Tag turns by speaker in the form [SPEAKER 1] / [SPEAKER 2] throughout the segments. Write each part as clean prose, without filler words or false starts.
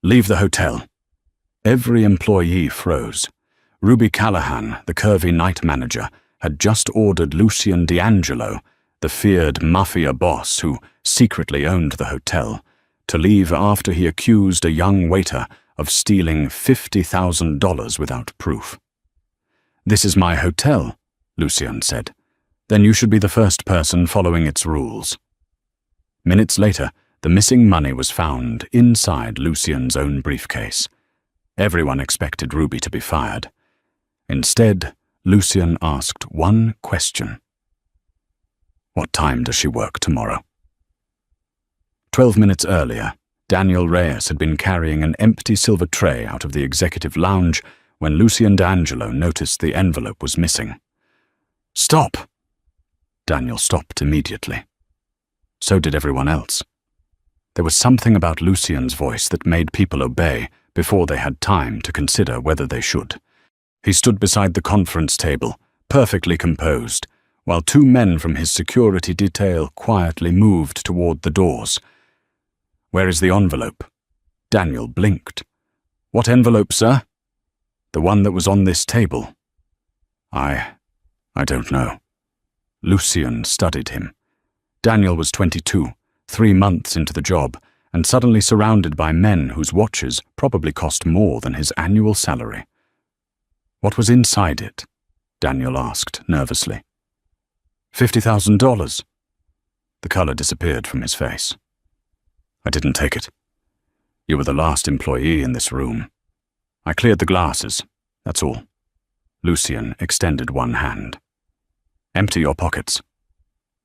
[SPEAKER 1] Leave the hotel." Every employee froze. Ruby Callahan, the Curvy night manager, had just ordered Lucien D'Angelo, the feared Mafia boss who secretly owned the hotel, to leave after he accused a young waiter of stealing $50,000 without proof. "This is my hotel," Lucien said. "Then you should be the first person following its rules." Minutes later, the missing money was found inside Lucien's own briefcase. Everyone expected Ruby to be fired. Instead, Lucien asked one question. "What time does she work tomorrow?" 12 minutes earlier, Daniel Reyes had been carrying an empty silver tray out of the executive lounge when Lucien D'Angelo noticed the envelope was missing. "Stop!" Daniel stopped immediately. So did everyone else. There was something about Lucien's voice that made people obey before they had time to consider whether they should. He stood beside the conference table, perfectly composed, while two men from his security detail quietly moved toward the doors. "Where is the envelope?" Daniel blinked. "What envelope, sir?" "The one that was on this table." I don't know." Lucien studied him. Daniel was 22, 3 months into the job, and suddenly surrounded by men whose watches probably cost more than his annual salary. "What was inside it?" Daniel asked nervously. $50,000. The color disappeared from his face. "I didn't take it. You were the last employee in this room. I cleared the glasses, that's all." Lucien extended one hand. "Empty your pockets."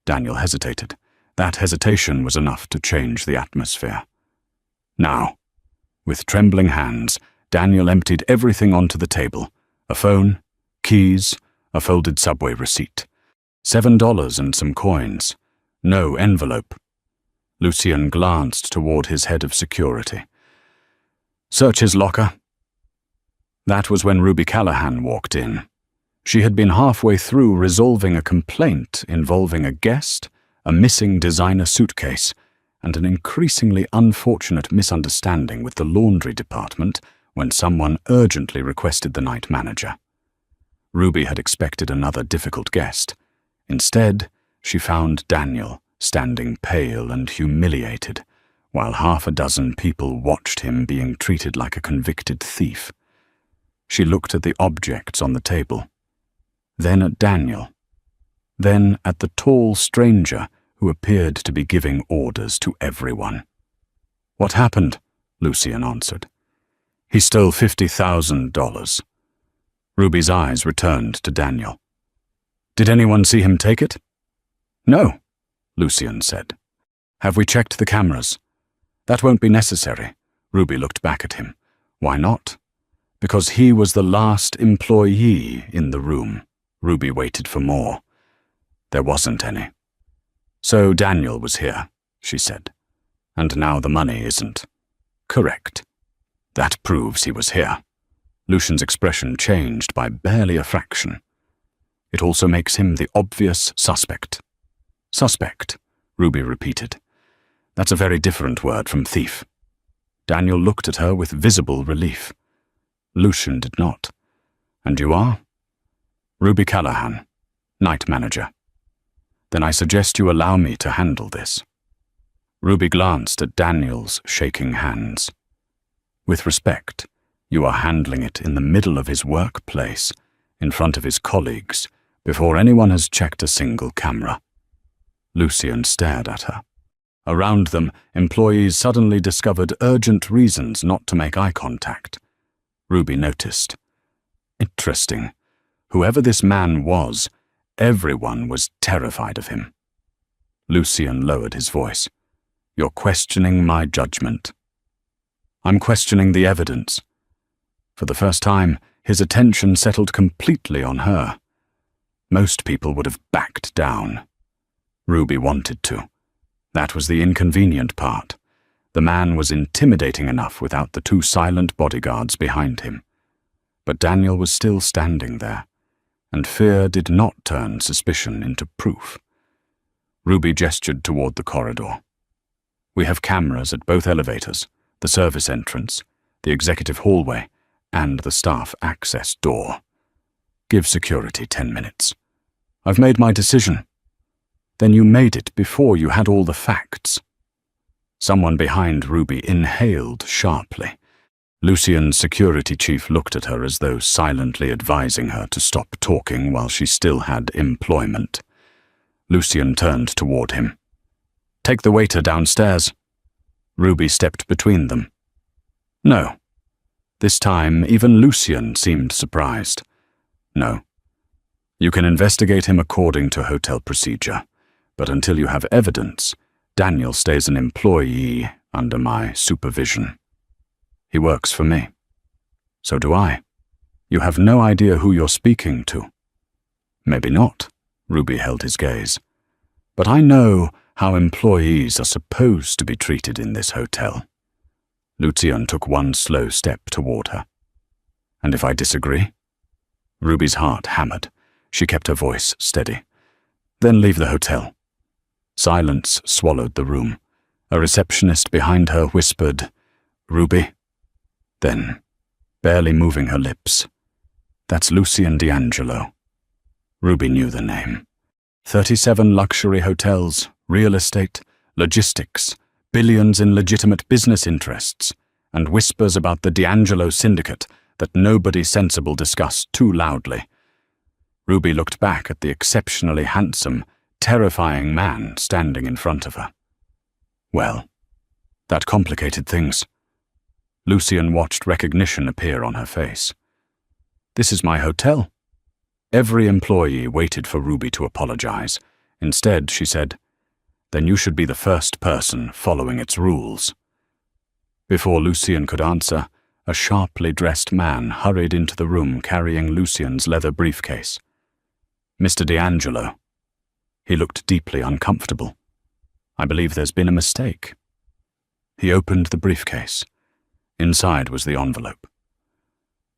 [SPEAKER 1] Daniel hesitated. That hesitation was enough to change the atmosphere. Now, with trembling hands, Daniel emptied everything onto the table: a phone, keys, a folded subway receipt, $7 and some coins. No envelope. Lucien glanced toward his head of security. "Search his locker." That was when Ruby Callahan walked in. She had been halfway through resolving a complaint involving a guest, a missing designer suitcase, and an increasingly unfortunate misunderstanding with the laundry department when someone urgently requested the night manager. Ruby had expected another difficult guest. Instead, she found Daniel standing pale and humiliated, while half a dozen people watched him being treated like a convicted thief. She looked at the objects on the table, then at Daniel, then at the tall stranger who appeared to be giving orders to everyone. "What happened?" Lucien answered. "He stole $50,000. Ruby's eyes returned to Daniel. "Did anyone see him take it?" "No," Lucien said. "Have we checked the cameras?" "That won't be necessary." Ruby looked back at him. "Why not?" "Because he was the last employee in the room." Ruby waited for more. There wasn't any. "So Daniel was here," she said. "And now the money isn't." "Correct." "That proves he was here." Lucien's expression changed by barely a fraction. "It also makes him the obvious suspect." "Suspect," Ruby repeated. "That's a very different word from thief." Daniel looked at her with visible relief. Lucien did not. "And you are?" "Ruby Callahan, night manager." "Then I suggest you allow me to handle this." Ruby glanced at Daniel's shaking hands. "With respect, you are handling it in the middle of his workplace, in front of his colleagues, before anyone has checked a single camera." Lucien stared at her. Around them, employees suddenly discovered urgent reasons not to make eye contact. Ruby noticed. Interesting. Whoever this man was, everyone was terrified of him. Lucien lowered his voice. "You're questioning my judgment." "I'm questioning the evidence." For the first time, his attention settled completely on her. Most people would have backed down. Ruby wanted to. That was the inconvenient part. The man was intimidating enough without the two silent bodyguards behind him. But Daniel was still standing there, and fear did not turn suspicion into proof. Ruby gestured toward the corridor. "We have cameras at both elevators, the service entrance, the executive hallway, and the staff access door. Give security 10 minutes. I've made my decision. Then you made it before you had all the facts. Someone behind Ruby inhaled sharply. Lucian's security chief looked at her as though silently advising her to stop talking while she still had employment. Lucian turned toward him. "Take the waiter downstairs." Ruby stepped between them. "No." This time, even Lucian seemed surprised. "No. You can investigate him according to hotel procedure, but until you have evidence, Daniel stays an employee under my supervision. He works for me. So do I. You have no idea who you're speaking to." "Maybe not," Ruby held his gaze. "But I know how employees are supposed to be treated in this hotel." Lucian took one slow step toward her. "And if I disagree?" Ruby's heart hammered. She kept her voice steady. "Then leave the hotel." Silence swallowed the room. A receptionist behind her whispered, "Ruby?" Then, barely moving her lips, "That's Lucian D'Angelo." Ruby knew the name. 37 luxury hotels, real estate, logistics, billions in legitimate business interests, and whispers about the D'Angelo syndicate that nobody sensible discussed too loudly. Ruby looked back at the exceptionally handsome, terrifying man standing in front of her. Well, that complicated things. Lucian watched recognition appear on her face. "This is my hotel." Every employee waited for Ruby to apologize. Instead, she said, "Then you should be the first person following its rules." Before Lucian could answer, a sharply dressed man hurried into the room carrying Lucian's leather briefcase. "Mr. D'Angelo." He looked deeply uncomfortable. "I believe there's been a mistake." He opened the briefcase. Inside was the envelope.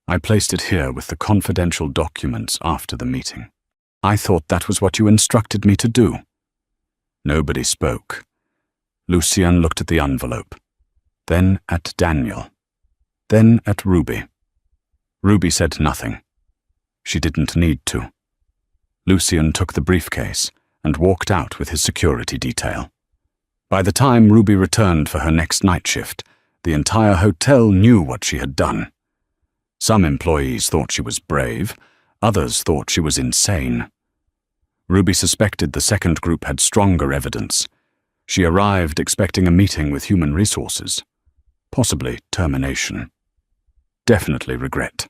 [SPEAKER 1] "I placed it here with the confidential documents after the meeting. I thought that was what you instructed me to do." Nobody spoke. Lucian looked at the envelope, then at Daniel, then at Ruby. Ruby said nothing. She didn't need to. Lucian took the briefcase and walked out with his security detail. By the time Ruby returned for her next night shift, the entire hotel knew what she had done. Some employees thought she was brave, others thought she was insane. Ruby suspected the second group had stronger evidence. She arrived expecting a meeting with human resources. Possibly termination. Definitely regret.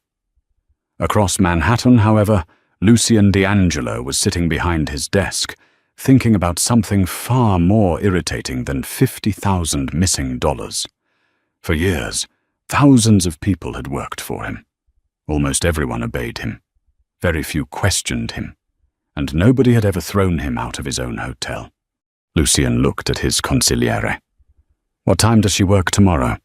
[SPEAKER 1] Across Manhattan, however, Lucian D'Angelo was sitting behind his desk, thinking about something far more irritating than $50,000 missing dollars. For years, thousands of people had worked for him. Almost everyone obeyed him. Very few questioned him. And nobody had ever thrown him out of his own hotel. Lucian looked at his consigliere. "What time does she work tomorrow?"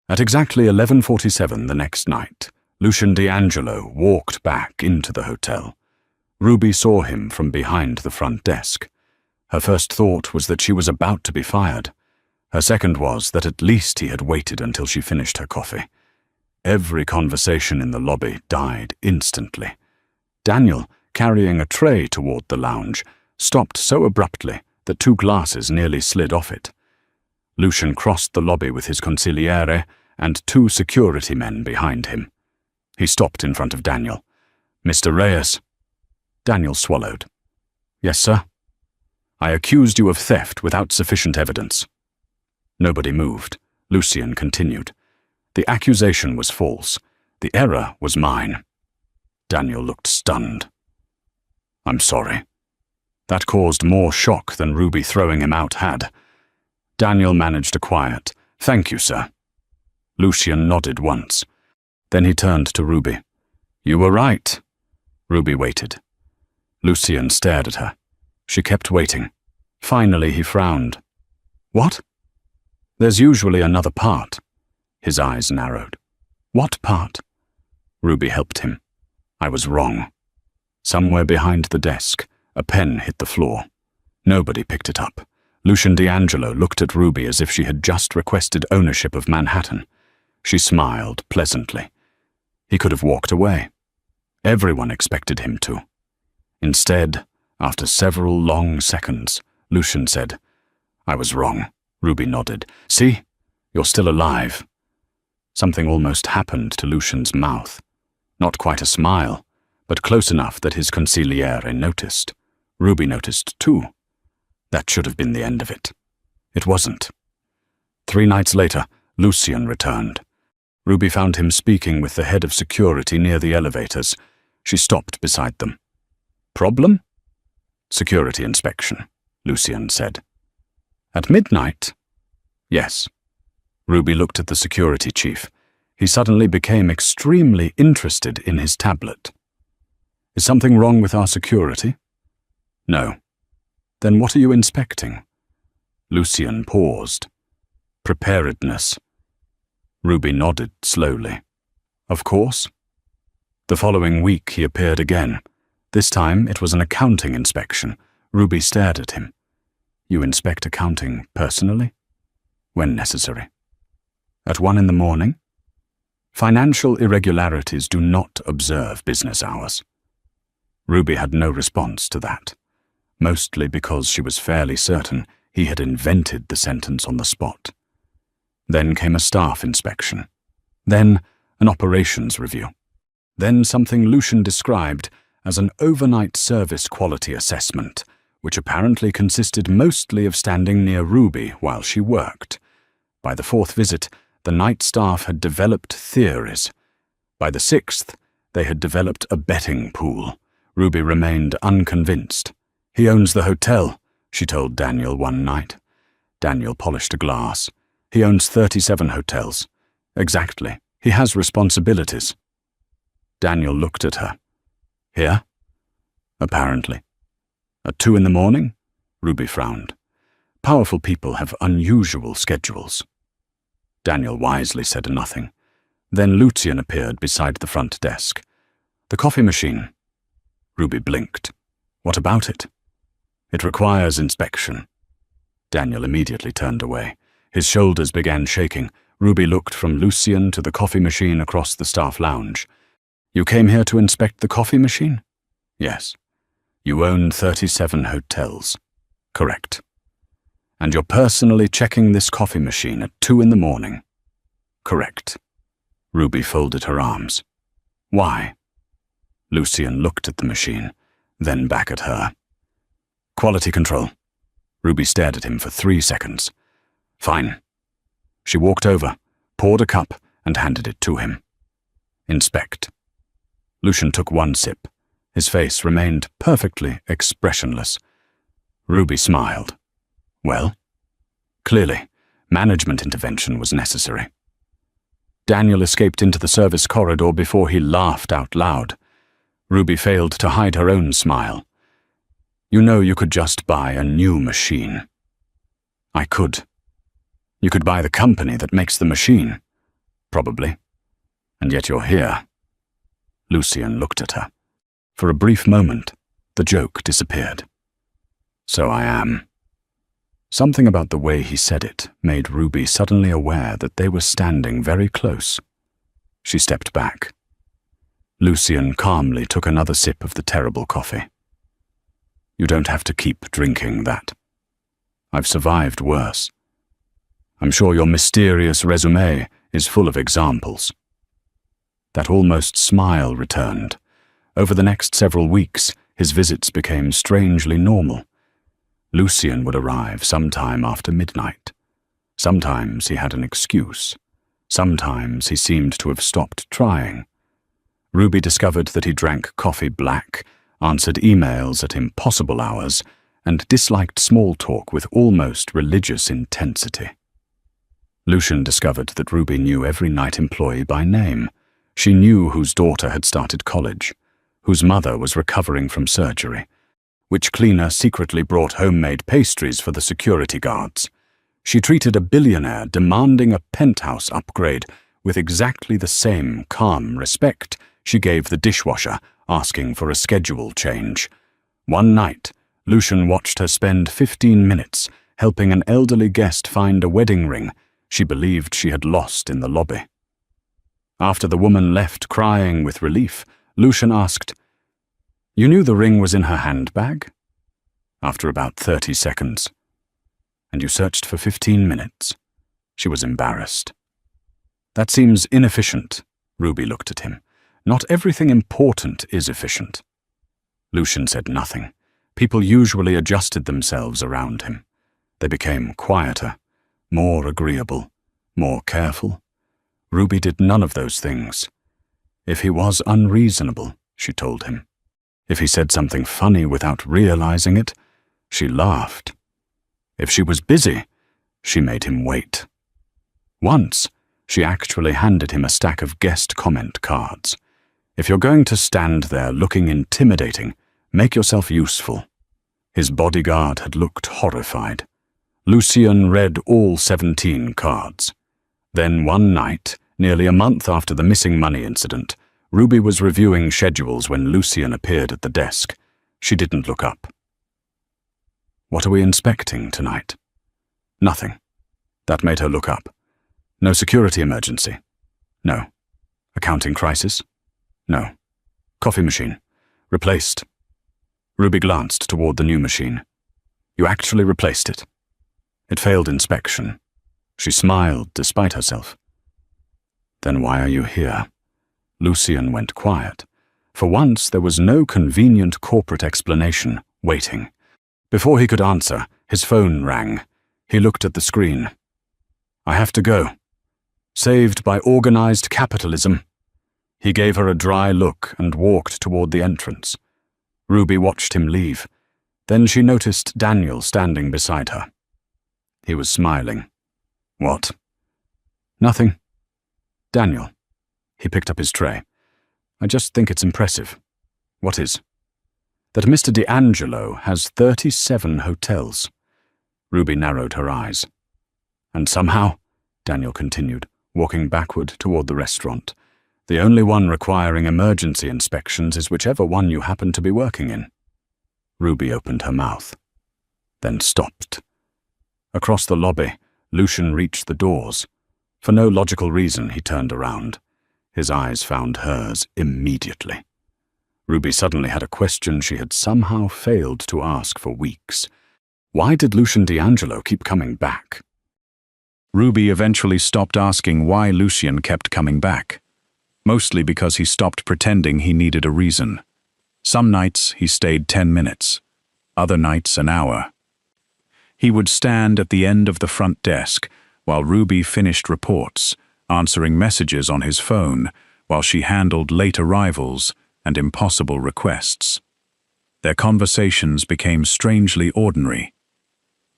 [SPEAKER 1] At exactly 11:47 the next night, Lucian D'Angelo walked back into the hotel. Ruby saw him from behind the front desk. Her first thought was that she was about to be fired. Her second was that at least he had waited until she finished her coffee. Every conversation in the lobby died instantly. Daniel, carrying a tray toward the lounge, stopped so abruptly that 2 glasses nearly slid off it. Lucian crossed the lobby with his consigliere and 2 security men behind him. He stopped in front of Daniel. "Mr. Reyes." Daniel swallowed. "Yes, sir." "I accused you of theft without sufficient evidence." Nobody moved. Lucian continued. "The accusation was false. The error was mine." Daniel looked stunned. "I'm sorry." That caused more shock than Ruby throwing him out had. Daniel managed a quiet, "Thank you, sir." Lucian nodded once. Then he turned to Ruby. "You were right." Ruby waited. Lucian stared at her. She kept waiting. Finally he frowned. "What?" "There's usually another part." His eyes narrowed. "What part?" Ruby helped him. "I was wrong." Somewhere behind the desk, a pen hit the floor. Nobody picked it up. Lucian D'Angelo looked at Ruby as if she had just requested ownership of Manhattan. She smiled pleasantly. He could have walked away. Everyone expected him to. Instead, after several long seconds, Lucian said, "I was wrong." Ruby nodded. "See? You're still alive." Something almost happened to Lucian's mouth. Not quite a smile, but close enough that his consigliere noticed. Ruby noticed too. That should have been the end of it. It wasn't. 3 nights later, Lucian returned. Ruby found him speaking with the head of security near the elevators. She stopped beside them. "Problem?" "Security inspection," Lucian said. "At midnight?" "Yes." Ruby looked at the security chief. He suddenly became extremely interested in his tablet. "Is something wrong with our security?" "No." "Then what are you inspecting?" Lucian paused. "Preparedness." Ruby nodded slowly. "Of course." The following week he appeared again. This time it was an accounting inspection. Ruby stared at him. "You inspect accounting personally?" "When necessary." "At 1 in the morning?" "Financial irregularities do not observe business hours." Ruby had no response to that, mostly because she was fairly certain he had invented the sentence on the spot. Then came a staff inspection. Then an operations review. Then something Lucian described as an overnight service quality assessment, which apparently consisted mostly of standing near Ruby while she worked. By the 4th visit, the night staff had developed theories. By the 6th, they had developed a betting pool. Ruby remained unconvinced. "He owns the hotel," she told Daniel one night. Daniel polished a glass. "He owns 37 hotels." "Exactly. He has responsibilities." Daniel looked at her. "Here?" "Apparently." "At 2 in the morning?" Ruby frowned. "Powerful people have unusual schedules." Daniel wisely said nothing. Then Lucian appeared beside the front desk. "The coffee machine." Ruby blinked. "What about it?" "It requires inspection." Daniel immediately turned away. His shoulders began shaking. Ruby looked from Lucian to the coffee machine across the staff lounge. "You came here to inspect the coffee machine?" "Yes." "You own 37 hotels." "Correct." "And you're personally checking this coffee machine at 2 in the morning?" "Correct." Ruby folded her arms. "Why?" Lucian looked at the machine, then back at her. "Quality control." Ruby stared at him for 3 seconds. "Fine." She walked over, poured a cup, and handed it to him. "Inspect." Lucian took 1 sip. His face remained perfectly expressionless. Ruby smiled. "Well?" Clearly, management intervention was necessary. Daniel escaped into the service corridor before he laughed out loud. Ruby failed to hide her own smile. "You know you could just buy a new machine." "I could." "You could buy the company that makes the machine." "Probably. And yet you're here." Lucian looked at her. For a brief moment, the joke disappeared. "So I am." Something about the way he said it made Ruby suddenly aware that they were standing very close. She stepped back. Lucian calmly took another sip of the terrible coffee. "You don't have to keep drinking that. I've survived worse. I'm sure your mysterious resume is full of examples." That almost smile returned. Over the next several weeks, his visits became strangely normal. Lucian would arrive sometime after midnight. Sometimes he had an excuse. Sometimes he seemed to have stopped trying. Ruby discovered that he drank coffee black, answered emails at impossible hours, and disliked small talk with almost religious intensity. Lucian discovered that Ruby knew every night employee by name. She knew whose daughter had started college, whose mother was recovering from surgery, which cleaner secretly brought homemade pastries for the security guards. She treated a billionaire demanding a penthouse upgrade with exactly the same calm respect she gave the dishwasher asking for a schedule change. One night, Lucian watched her spend 15 minutes helping an elderly guest find a wedding ring she believed she had lost in the lobby. After the woman left crying with relief, Lucian asked, "You knew the ring was in her handbag?" After about 30 seconds. "And you searched for 15 minutes. She was embarrassed. "That seems inefficient." Ruby looked at him. "Not everything important is efficient." Lucian said nothing. People usually adjusted themselves around him. They became quieter, more agreeable, more careful. Ruby did none of those things. If he was unreasonable, she told him. If he said something funny without realizing it, she laughed. If she was busy, she made him wait. Once, she actually handed him a stack of guest comment cards. If you're going to stand there looking intimidating, make yourself useful. His bodyguard had looked horrified. Lucian read all 17 cards. Then one night, nearly a month after the missing money incident, Ruby was reviewing schedules when Lucian appeared at the desk. She didn't look up. "What are we inspecting tonight?" "Nothing." That made her look up. "No security emergency?" "No." "Accounting crisis?" "No." "Coffee machine?" "Replaced." Ruby glanced toward the new machine. "You actually replaced it?" "It failed inspection." She smiled despite herself. "Then why are you here?" Lucian went quiet. For once there was no convenient corporate explanation waiting. Before he could answer, his phone rang. He looked at the screen. "I have to go. Saved by organized capitalism." He gave her a dry look and walked toward the entrance. Ruby watched him leave. Then she noticed Daniel standing beside her. He was smiling. "What?" "Nothing." "Daniel." He picked up his tray. "I just think it's impressive." "What is?" "That Mr. D'Angelo has 37 hotels." Ruby narrowed her eyes. "And somehow," Daniel continued, walking backward toward the restaurant, "the only one requiring emergency inspections is whichever one you happen to be working in." Ruby opened her mouth, then stopped. Across the lobby, Lucian reached the doors. For no logical reason, he turned around. His eyes found hers immediately. Ruby suddenly had a question she had somehow failed to ask for weeks. Why did Lucian D'Angelo keep coming back?
[SPEAKER 2] Ruby eventually stopped asking why Lucian kept coming back. Mostly because he stopped pretending he needed a reason. Some nights he stayed 10 minutes, other nights an hour. He would stand at the end of the front desk while Ruby finished reports, answering messages on his phone while she handled late arrivals and impossible requests. Their conversations became strangely ordinary.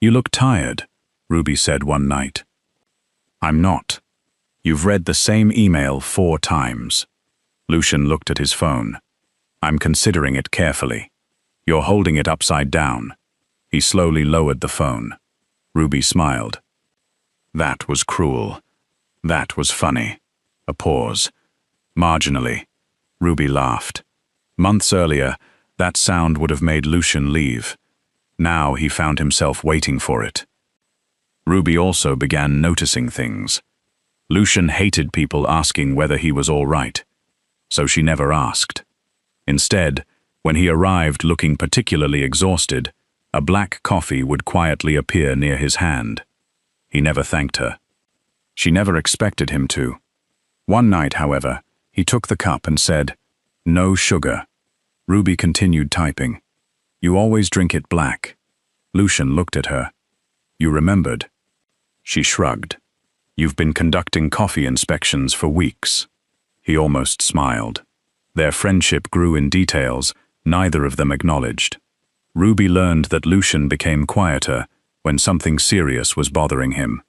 [SPEAKER 2] "You look tired," Ruby said one night. "I'm not. You've read the same email 4 times. Lucian looked at his phone. "I'm considering it carefully. You're holding it upside down." He slowly lowered the phone. Ruby smiled. That was cruel. That was funny. A pause. Marginally. Ruby laughed. Months earlier, that sound would have made Lucian leave. Now he found himself waiting for it. Ruby also began noticing things. Lucian hated people asking whether he was all right, so she never asked. Instead, when he arrived looking particularly exhausted, a black coffee would quietly appear near his hand. He never thanked her. She never expected him to. One night, however, he took the cup and said, "No sugar." Ruby continued typing. "You always drink it black." Lucian looked at her. "You remembered." She shrugged. "You've been conducting coffee inspections for weeks." He almost smiled. Their friendship grew in details neither of them acknowledged. Ruby learned that Lucian became quieter when something serious was bothering him.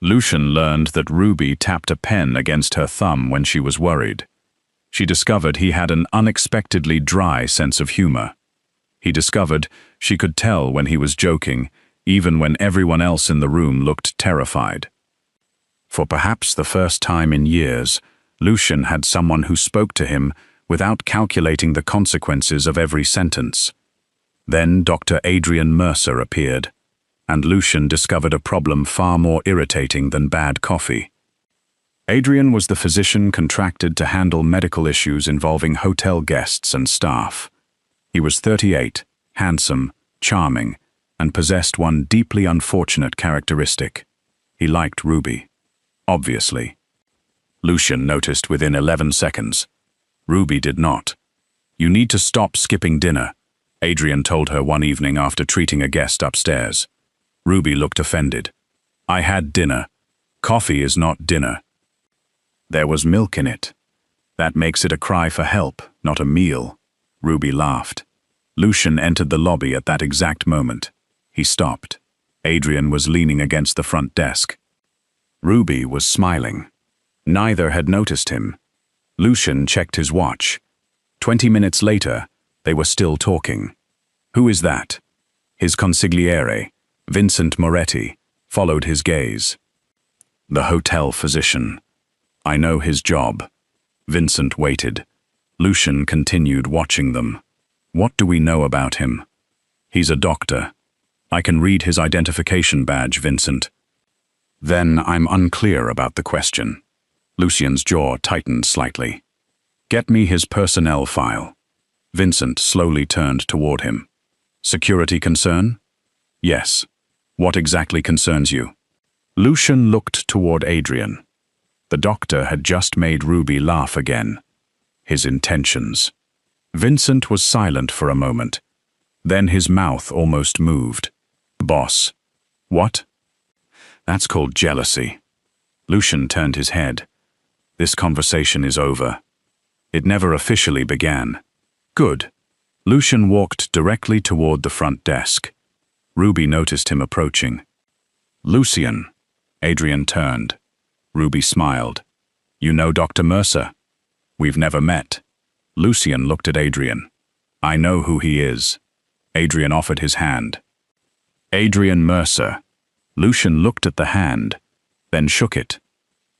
[SPEAKER 2] Lucian learned that Ruby tapped a pen against her thumb when she was worried. She discovered he had an unexpectedly dry sense of humor. He discovered she could tell when he was joking, even when everyone else in the room looked terrified. For perhaps the first time in years, Lucian had someone who spoke to him without calculating the consequences of every sentence. Then Dr. Adrian Mercer appeared, and Lucian discovered a problem far more irritating than bad coffee. Adrian was the physician contracted to handle medical issues involving hotel guests and staff. He was 38, handsome, charming, and possessed one deeply unfortunate characteristic. He liked Ruby. Obviously. Lucian noticed within 11 seconds. Ruby did not. "You need to stop skipping dinner," Adrian told her one evening after treating a guest upstairs. Ruby looked offended. "I had dinner. Coffee is not dinner." "There was milk in it. That makes it a cry for help, not a meal." Ruby laughed. Lucian entered the lobby at that exact moment. He stopped. Adrian was leaning against the front desk. Ruby was smiling. Neither had noticed him. Lucian checked his watch. 20 minutes later, they were still talking. "Who is that?" His consigliere, Vincent Moretti, followed his gaze. "The hotel physician. I know his job." Vincent waited. Lucian continued watching them. "What do we know about him?" "He's a doctor. I can read his identification badge, Vincent." "Then I'm unclear about the question." Lucian's jaw tightened slightly. "Get me his personnel file." Vincent slowly turned toward him. "Security concern?" "Yes. What exactly concerns you?" Lucian looked toward Adrian. The doctor had just made Ruby laugh again. His intentions. Vincent was silent for a moment. Then his mouth almost moved. "Boss." "What?" "That's called jealousy." Lucian turned his head. "This conversation is over. It never officially began." "Good." Lucian walked directly toward the front desk. Ruby noticed him approaching. "Lucian." Adrian turned. Ruby smiled. "You know Dr. Mercer?" "We've never met." Lucian looked at Adrian. "I know who he is." Adrian offered his hand. "Adrian Mercer." Lucian looked at the hand, then shook it.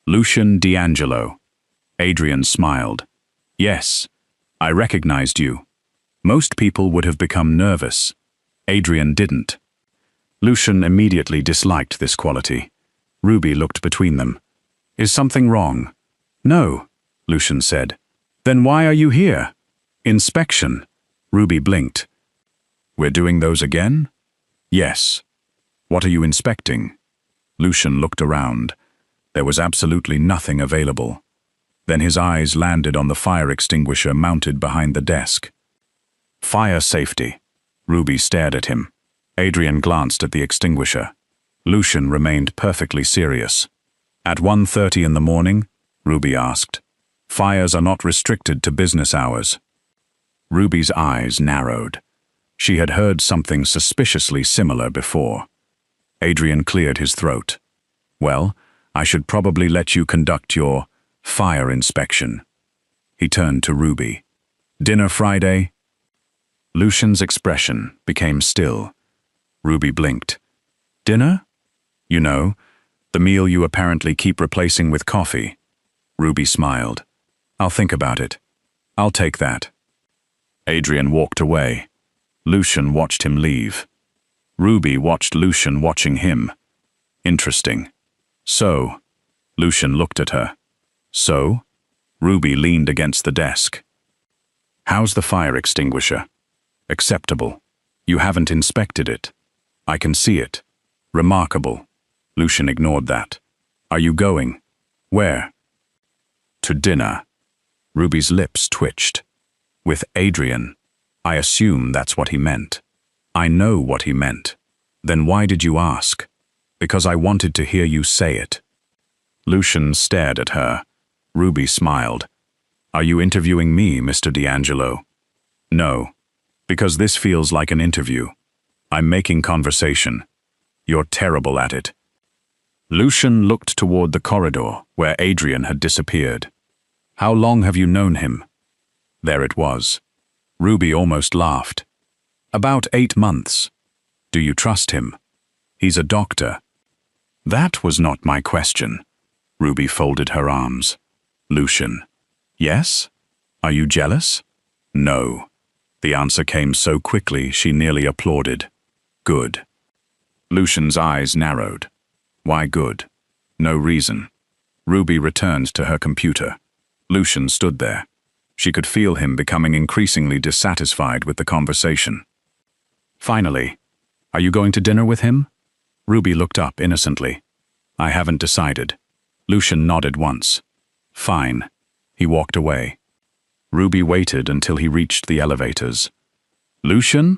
[SPEAKER 2] "Lucian D'Angelo." Adrian smiled. "Yes, I recognized you." Most people would have become nervous. Adrian didn't. Lucian immediately disliked this quality. Ruby looked between them. "Is something wrong?" "No," Lucian said. "Then why are you here?" "Inspection." Ruby blinked. "We're doing those again?" "Yes." "What are you inspecting?" Lucian looked around. There was absolutely nothing available. Then his eyes landed on the fire extinguisher mounted behind the desk. "Fire safety." Ruby stared at him. Adrian glanced at the extinguisher. Lucian remained perfectly serious. "At 1:30 in the morning?" Ruby asked. "Fires are not restricted to business hours." Ruby's eyes narrowed. She had heard something suspiciously similar before. Adrian cleared his throat. "Well, I should probably let you conduct your fire inspection." He turned to Ruby. "Dinner Friday?" Lucian's expression became still. Ruby blinked. "Dinner?" "You know, the meal you apparently keep replacing with coffee." Ruby smiled. "I'll think about it. I'll take that." Adrian walked away. Lucian watched him leave. Ruby watched Lucian watching him. Interesting. "So?" Lucian looked at her. "So?" Ruby leaned against the desk. "How's the fire extinguisher?" "Acceptable. You haven't inspected it." "I can see it." "Remarkable." Lucian ignored that. "Are you going?" "Where?" "To dinner." Ruby's lips twitched. "With Adrian." "I assume that's what he meant." "I know what he meant." "Then why did you ask?" "Because I wanted to hear you say it." Lucian stared at her. Ruby smiled. "Are you interviewing me, Mr. D'Angelo?" "No. Because this feels like an interview. I'm making conversation. You're terrible at it." Lucian looked toward the corridor where Adrian had disappeared. "How long have you known him?" There it was. Ruby almost laughed. "About 8 months." "Do you trust him?" "He's a doctor." "That was not my question." Ruby folded her arms. "Lucian." "Yes? Are you jealous?" "No." The answer came so quickly she nearly applauded. "Good." Lucian's eyes narrowed. "Why good?" "No reason." Ruby returned to her computer. Lucian stood there. She could feel him becoming increasingly dissatisfied with the conversation. Finally, "Are you going to dinner with him?" Ruby looked up innocently. "I haven't decided." Lucian nodded once. "Fine." He walked away. Ruby waited until he reached the elevators. "Lucian?"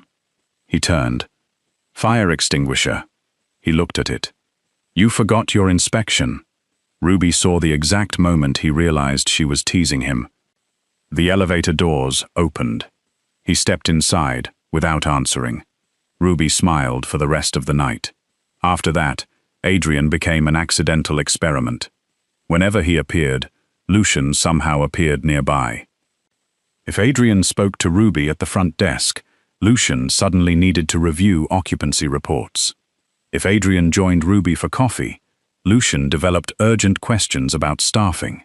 [SPEAKER 2] He turned. "Fire extinguisher." He looked at it. "You forgot your inspection." Ruby saw the exact moment he realized she was teasing him. The elevator doors opened. He stepped inside, without answering. Ruby smiled for the rest of the night. After that, Adrian became an accidental experiment. Whenever he appeared, Lucian somehow appeared nearby. If Adrian spoke to Ruby at the front desk, Lucian suddenly needed to review occupancy reports. If Adrian joined Ruby for coffee, Lucian developed urgent questions about staffing.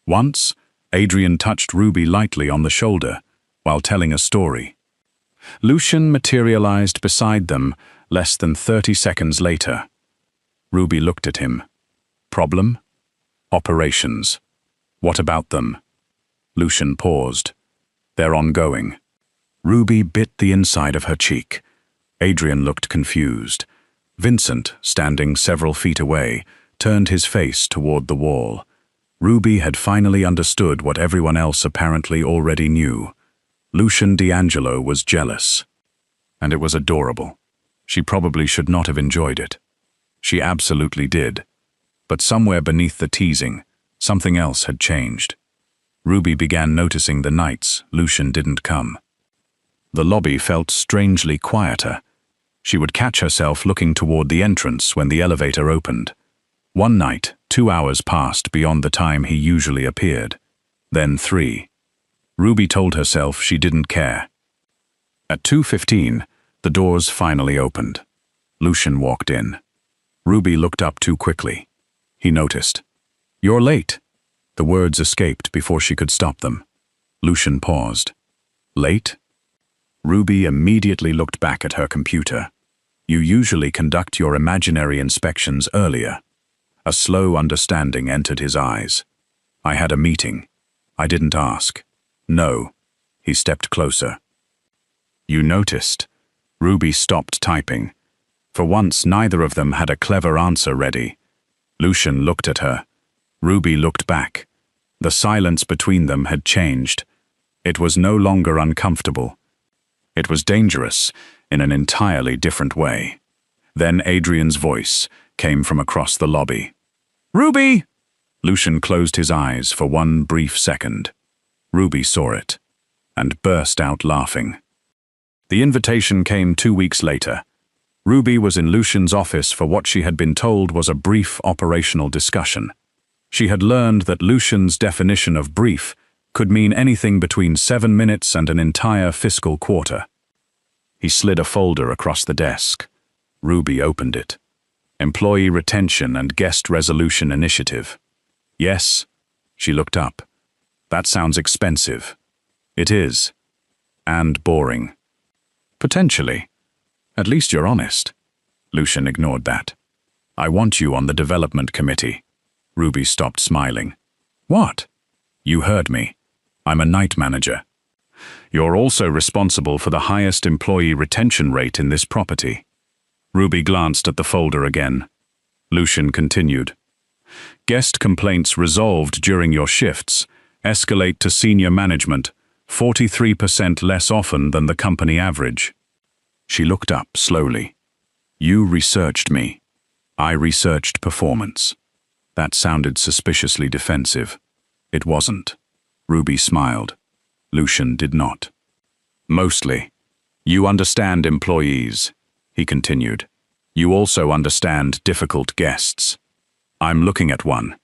[SPEAKER 2] Once, Adrian touched Ruby lightly on the shoulder while telling a story. Lucian materialized beside them less than 30 seconds later. Ruby looked at him. "Problem? Operations. What about them?" Lucian paused. "They're ongoing." Ruby bit the inside of her cheek. Adrian looked confused. Vincent, standing several feet away, turned his face toward the wall. Ruby had finally understood what everyone else apparently already knew. Lucian D'Angelo was jealous. And it was adorable. She probably should not have enjoyed it. She absolutely did. But somewhere beneath the teasing, something else had changed. Ruby began noticing the nights Lucian didn't come. The lobby felt strangely quieter. She would catch herself looking toward the entrance when the elevator opened. One night, 2 hours passed beyond the time he usually appeared. Then 3. Ruby told herself she didn't care. At 2:15, the doors finally opened. Lucian walked in. Ruby looked up too quickly. He noticed. "You're late." The words escaped before she could stop them. Lucian paused. "Late?" Ruby immediately looked back at her computer. "You usually conduct your imaginary inspections earlier." A slow understanding entered his eyes. "I had a meeting. I didn't ask." "No." He stepped closer. "You noticed." Ruby stopped typing. For once, neither of them had a clever answer ready. Lucian looked at her. Ruby looked back. The silence between them had changed. It was no longer uncomfortable. It was dangerous in an entirely different way. Then Adrian's voice came from across the lobby. "Ruby!" Lucian closed his eyes for one brief second. Ruby saw it and burst out laughing. The invitation came 2 weeks later. Ruby was in Lucian's office for what she had been told was a brief operational discussion. She had learned that Lucian's definition of brief could mean anything between 7 minutes and an entire fiscal quarter. He slid a folder across the desk. Ruby opened it. Employee Retention and Guest Resolution Initiative. "Yes." She looked up. "That sounds expensive." "It is. And boring." "Potentially. At least you're honest." Lucian ignored that. "I want you on the development committee." Ruby stopped smiling. "What?" "You heard me. I'm a night manager. You're also responsible for the highest employee retention rate in this property." Ruby glanced at the folder again. Lucian continued. "Guest complaints resolved during your shifts escalate to senior management 43% less often than the company average." She looked up slowly. "You researched me. I researched performance." That sounded suspiciously defensive. It wasn't. Ruby smiled. Lucian did not. "Mostly. You understand employees," he continued. "You also understand difficult guests. I'm looking at one.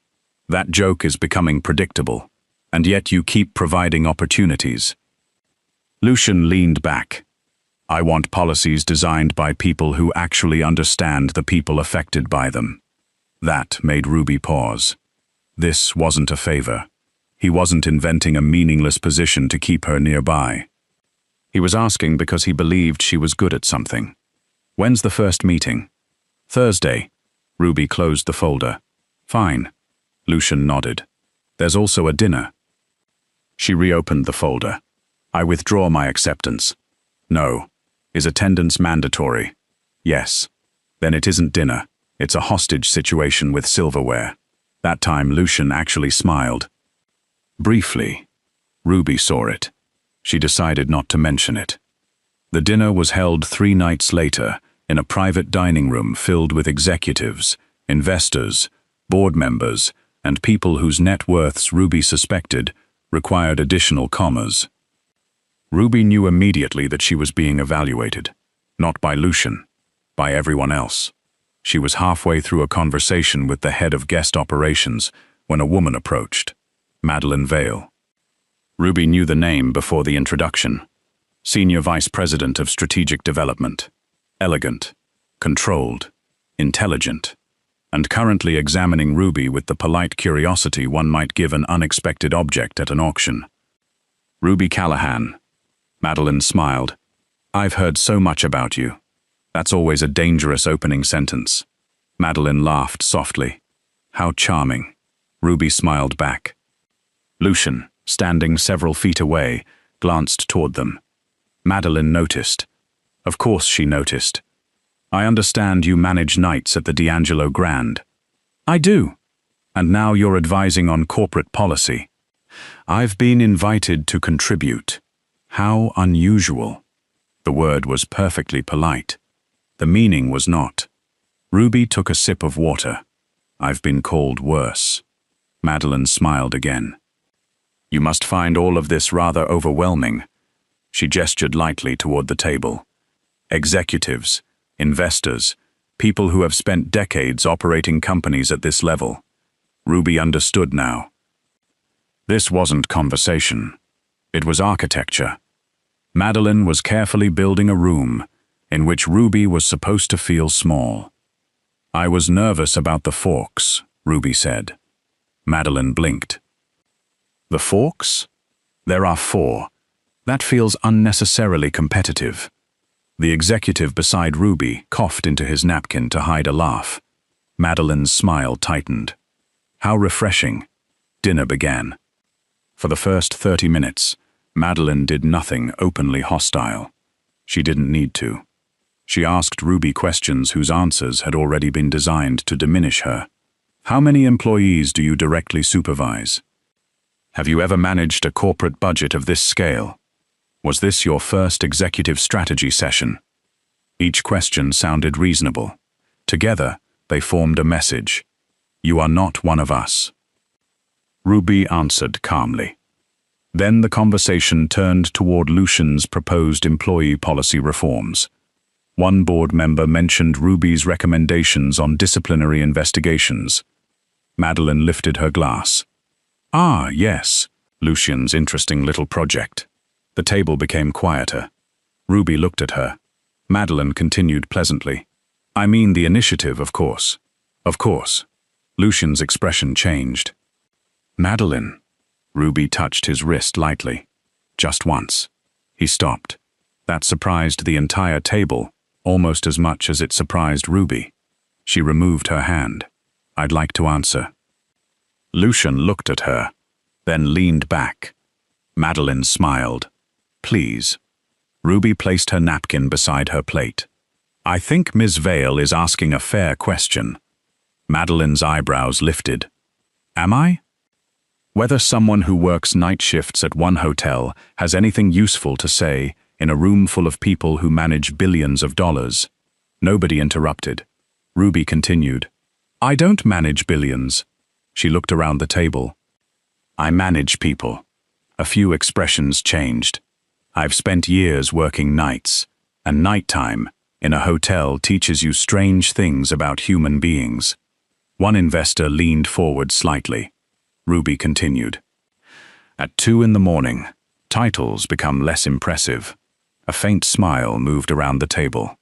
[SPEAKER 2] That joke is becoming predictable, and yet you keep providing opportunities." Lucian leaned back. "I want policies designed by people who actually understand the people affected by them." That made Ruby pause. This wasn't a favor. He wasn't inventing a meaningless position to keep her nearby. He was asking because he believed she was good at something. "When's the first meeting?" "Thursday." Ruby closed the folder. "Fine." Lucian nodded. There's also a dinner. She reopened the folder. I withdraw my acceptance. No. Is attendance mandatory? Yes. Then it isn't dinner. It's a hostage situation with silverware. That time Lucian actually smiled. Briefly, Ruby saw it. She decided not to mention it. The dinner was held 3 nights later in a private dining room filled with executives, investors, board members, and people whose net worths Ruby suspected required additional commas. Ruby knew immediately that she was being evaluated, not by Lucian, by everyone else. She was halfway through a conversation with the head of guest operations when a woman approached, Madeleine Vale. Ruby knew the name before the introduction. Senior Vice President of Strategic Development. Elegant, controlled, intelligent, and currently examining Ruby with the polite curiosity one might give an unexpected object at an auction. Ruby Callahan. Madeleine smiled. I've heard so much about you. That's always a dangerous opening sentence. Madeleine laughed softly. How charming. Ruby smiled back. Lucian, standing several feet away, glanced toward them. Madeleine noticed. Of course she noticed. I understand you manage nights at the D'Angelo Grand. I do. And now you're advising on corporate policy. I've been invited to contribute. How unusual. The word was perfectly polite. The meaning was not. Ruby took a sip of water. I've been called worse. Madeleine smiled again. You must find all of this rather overwhelming. She gestured lightly toward the table. Executives, investors, people who have spent decades operating companies at this level. Ruby understood now. This wasn't conversation. It was architecture. Madeleine was carefully building a room in which Ruby was supposed to feel small. I was nervous about the forks, Ruby said. Madeleine blinked. The forks? There are 4. That feels unnecessarily competitive. The executive beside Ruby coughed into his napkin to hide a laugh. Madeleine's smile tightened. How refreshing. Dinner began. For the first 30 minutes, Madeleine did nothing openly hostile. She didn't need to. She asked Ruby questions whose answers had already been designed to diminish her. How many employees do you directly supervise? Have you ever managed a corporate budget of this scale? Was this your first executive strategy session? Each question sounded reasonable. Together, they formed a message. You are not one of us. Ruby answered calmly. Then the conversation turned toward Lucian's proposed employee policy reforms. One board member mentioned Ruby's recommendations on disciplinary investigations. Madeleine lifted her glass. Ah, yes, Lucian's interesting little project. The table became quieter. Ruby looked at her. Madeleine continued pleasantly. I mean the initiative, of course. Of course. Lucian's expression changed. Madeleine. Ruby touched his wrist lightly. Just once. He stopped. That surprised the entire table, almost as much as it surprised Ruby. She removed her hand. I'd like to answer. Lucian looked at her, then leaned back. Madeleine smiled. Please. Ruby placed her napkin beside her plate. I think Ms. Vale is asking a fair question. Madeleine's eyebrows lifted. Am I? Whether someone who works night shifts at one hotel has anything useful to say in a room full of people who manage billions of dollars. Nobody interrupted. Ruby continued. I don't manage billions. She looked around the table. I manage people. A few expressions changed. I've spent years working nights, and nighttime in a hotel teaches you strange things about human beings. One investor leaned forward slightly. Ruby continued. At 2 in the morning, titles become less impressive. A faint smile moved around the table.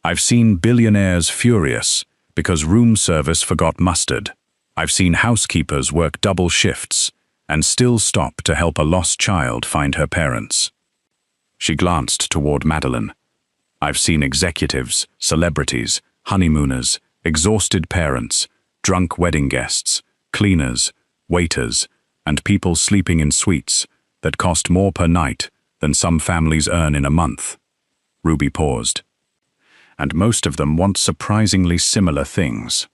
[SPEAKER 2] I've seen billionaires furious because room service forgot mustard. I've seen housekeepers work double shifts and still stop to help a lost child find her parents. She glanced toward Madeleine. I've seen executives, celebrities, honeymooners, exhausted parents, drunk wedding guests, cleaners, waiters, and people sleeping in suites that cost more per night than some families earn in a month. Ruby paused. And most of them want surprisingly similar things.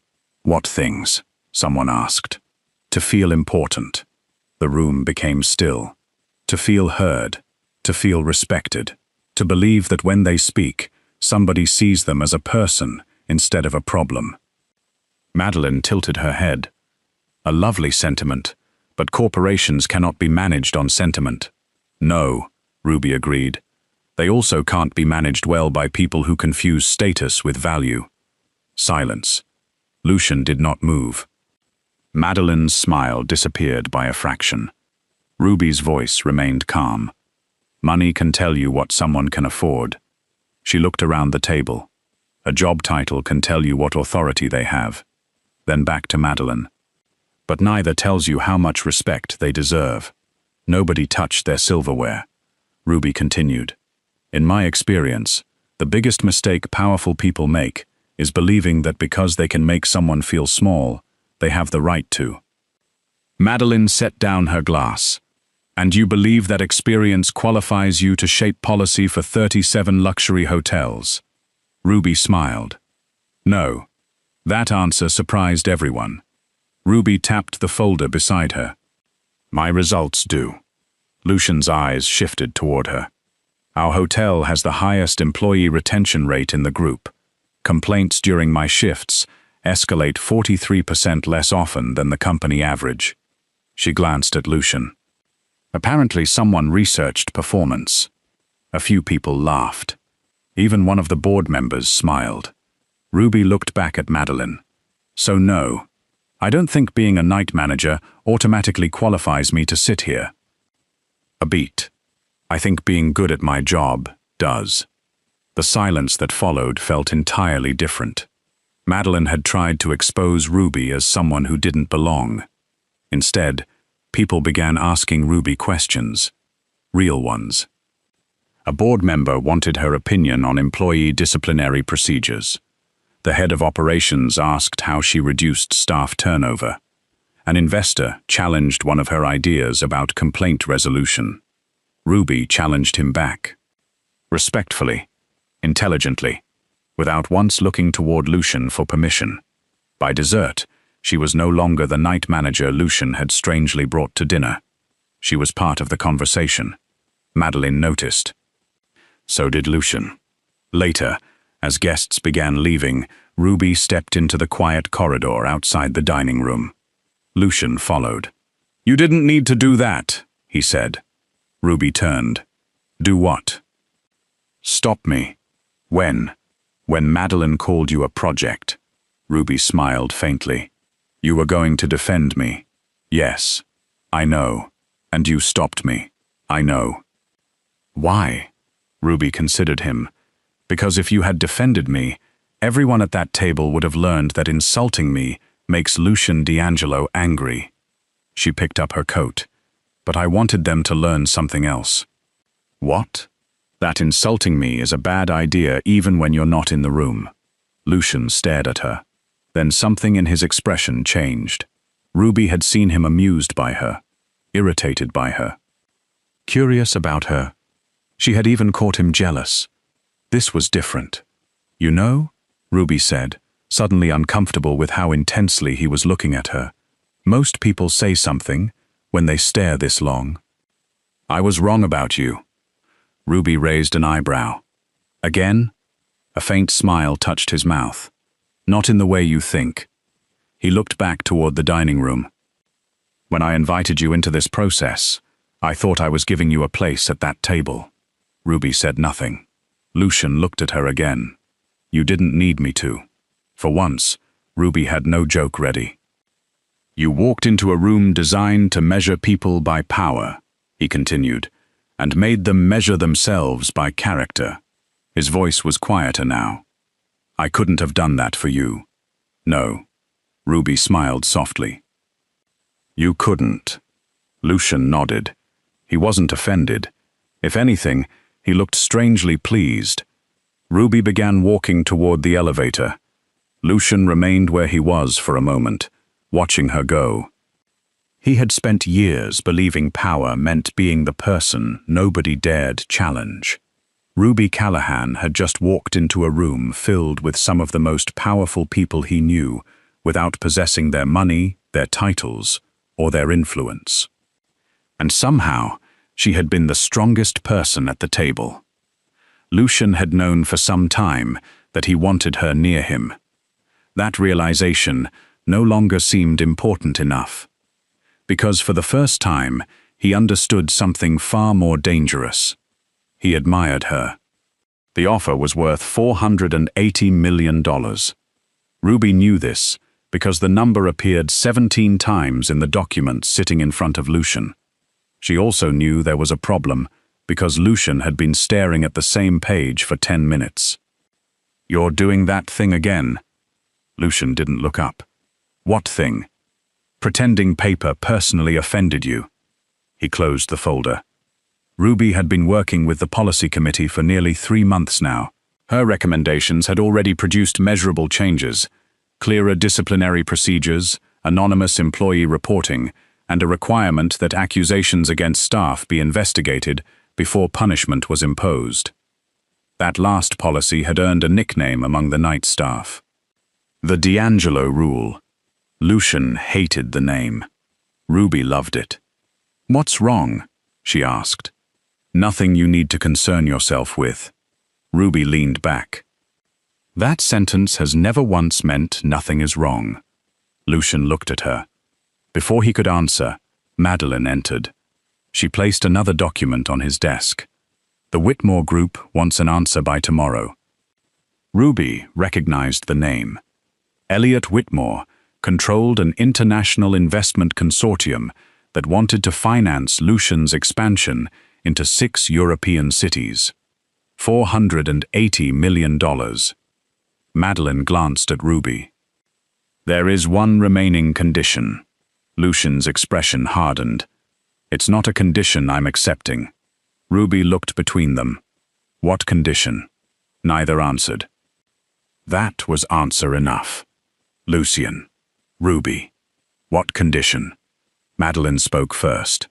[SPEAKER 2] What things? Someone asked. To feel important. The room became still. To feel heard. To feel respected. To believe that when they speak, somebody sees them as a person instead of a problem. Madeline tilted her head. A lovely sentiment, but corporations cannot be managed on sentiment. No, Ruby agreed. They also can't be managed well by people who confuse status with value. Silence. Lucian did not move. Madeline's smile disappeared by a fraction. Ruby's voice remained calm. Money can tell you what someone can afford. She looked around the table. A job title can tell you what authority they have. Then back to Madeline. But neither tells you how much respect they deserve. Nobody touched their silverware. Ruby continued. In my experience, the biggest mistake powerful people make is believing that because they can make someone feel small, they have the right to. Madeline set down her glass. And you believe that experience qualifies you to shape policy for 37 luxury hotels? Ruby smiled. No. That answer surprised everyone. Ruby tapped the folder beside her. My results do. Lucian's eyes shifted toward her. Our hotel has the highest employee retention rate in the group. Complaints during my shifts escalate 43% less often than the company average. She glanced at Lucian. Apparently someone researched performance. A few people laughed. Even one of the board members smiled. Ruby looked back at Madeline. So no, I don't think being a night manager automatically qualifies me to sit here. A beat. I think being good at my job does. The silence that followed felt entirely different. Madeline had tried to expose Ruby as someone who didn't belong. Instead, people began asking Ruby questions. Real ones. A board member wanted her opinion on employee disciplinary procedures. The head of operations asked how she reduced staff turnover. An investor challenged one of her ideas about complaint resolution. Ruby challenged him back. Respectfully, intelligently, without once looking toward Lucian for permission. By dessert, she was no longer the night manager Lucian had strangely brought to dinner. She was part of the conversation. Madeline noticed. So did Lucian. Later, as guests began leaving, Ruby stepped into the quiet corridor outside the dining room. Lucian followed. You didn't need to do that, he said. Ruby turned. Do what? Stop me. When? When Madeline called you a project. Ruby smiled faintly. You were going to defend me. Yes. I know. And you stopped me. I know. Why? Ruby considered him. Because if you had defended me, everyone at that table would have learned that insulting me makes Lucian D'Angelo angry. She picked up her coat. But I wanted them to learn something else. What? That insulting me is a bad idea even when you're not in the room. Lucian stared at her. Then something in his expression changed. Ruby had seen him amused by her, irritated by her, curious about her. She had even caught him jealous. This was different. You know, Ruby said, suddenly uncomfortable with how intensely he was looking at her. Most people say something when they stare this long. I was wrong about you. Ruby raised an eyebrow. Again? A faint smile touched his mouth. Not in the way you think. He looked back toward the dining room. When I invited you into this process, I thought I was giving you a place at that table. Ruby said nothing. Lucian looked at her again. You didn't need me to. For once, Ruby had no joke ready. You walked into a room designed to measure people by power, he continued, and made them measure themselves by character. His voice was quieter now. I couldn't have done that for you. No. Ruby smiled softly. You couldn't. Lucian nodded. He wasn't offended. If anything, he looked strangely pleased. Ruby began walking toward the elevator. Lucian remained where he was for a moment, watching her go. He had spent years believing power meant being the person nobody dared challenge. Ruby Callahan had just walked into a room filled with some of the most powerful people he knew without possessing their money, their titles, or their influence. And somehow, she had been the strongest person at the table. Lucian had known for some time that he wanted her near him. That realization no longer seemed important enough, because for the first time, he understood something far more dangerous. He admired her. The offer was worth $480 million. Ruby knew this because the number appeared 17 times in the document sitting in front of Lucian. She also knew there was a problem because Lucian had been staring at the same page for 10 minutes. "You're doing that thing again." Lucian didn't look up. "What thing?" "Pretending paper personally offended you." He closed the folder. Ruby had been working with the policy committee for nearly 3 months now. Her recommendations had already produced measurable changes: clearer disciplinary procedures, anonymous employee reporting, and a requirement that accusations against staff be investigated before punishment was imposed. That last policy had earned a nickname among the night staff: the D'Angelo Rule. Lucian hated the name. Ruby loved it. "What's wrong?" she asked. "Nothing you need to concern yourself with." Ruby leaned back. That sentence has never once meant nothing is wrong. Lucian looked at her. Before he could answer, Madeline entered. She placed another document on his desk. "The Whitmore Group wants an answer by tomorrow." Ruby recognized the name. Elliot Whitmore controlled an international investment consortium that wanted to finance Lucian's expansion into 6 European cities. $480 million. Madeline glanced at Ruby. "There is one remaining condition." Lucian's expression hardened. "It's not a condition I'm accepting." Ruby looked between them. "What condition?" Neither answered. That was answer enough. "Lucian." "Ruby." "What condition?" Madeline spoke first.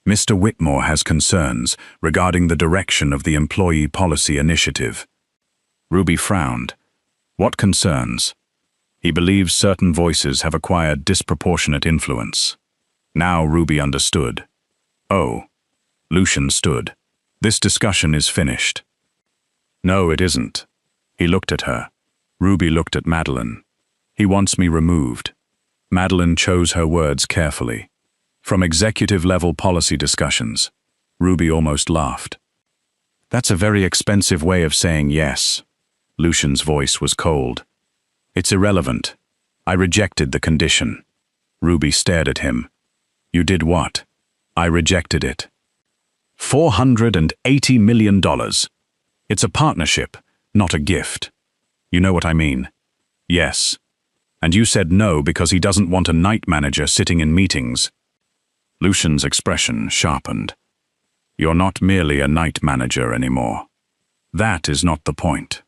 [SPEAKER 2] "Mr. Whitmore has concerns regarding the direction of the Employee Policy Initiative." Ruby frowned. "What concerns?" "He believes certain voices have acquired disproportionate influence." Now Ruby understood. "Oh." Lucian stood. "This discussion is finished." "No, it isn't." He looked at her. Ruby looked at Madeline. "He wants me removed." Madeline chose her words carefully. "From executive-level policy discussions." Ruby almost laughed. "That's a very expensive way of saying yes." Lucian's voice was cold. "It's irrelevant. I rejected the condition." Ruby stared at him. "You did what?" "I rejected it." $480 million. It's a partnership, not a gift. You know what I mean? Yes. And you said no because he doesn't want a night manager sitting in meetings. Lucian's expression sharpened. "You're not merely a night manager anymore. That is not the point."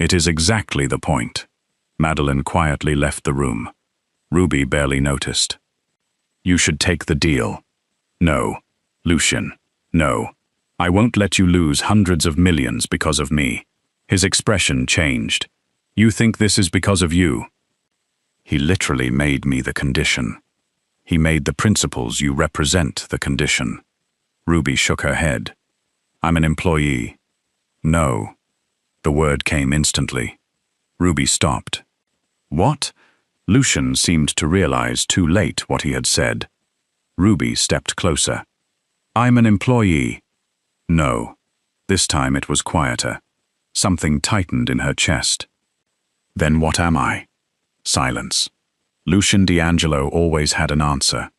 [SPEAKER 2] "It is exactly the point." Madeline quietly left the room. Ruby barely noticed. "You should take the deal." "No. Lucian. No. I won't let you lose hundreds of millions because of me." His expression changed. "You think this is because of you?" "He literally made me the condition. He made the principles you represent the condition." Ruby shook her head. "I'm an employee." "No." The word came instantly. Ruby stopped. "What?" Lucian seemed to realize too late what he had said. Ruby stepped closer. "I'm an employee." "No." This time it was quieter. Something tightened in her chest. "Then what am I?" Silence. Lucian D'Angelo always had an answer.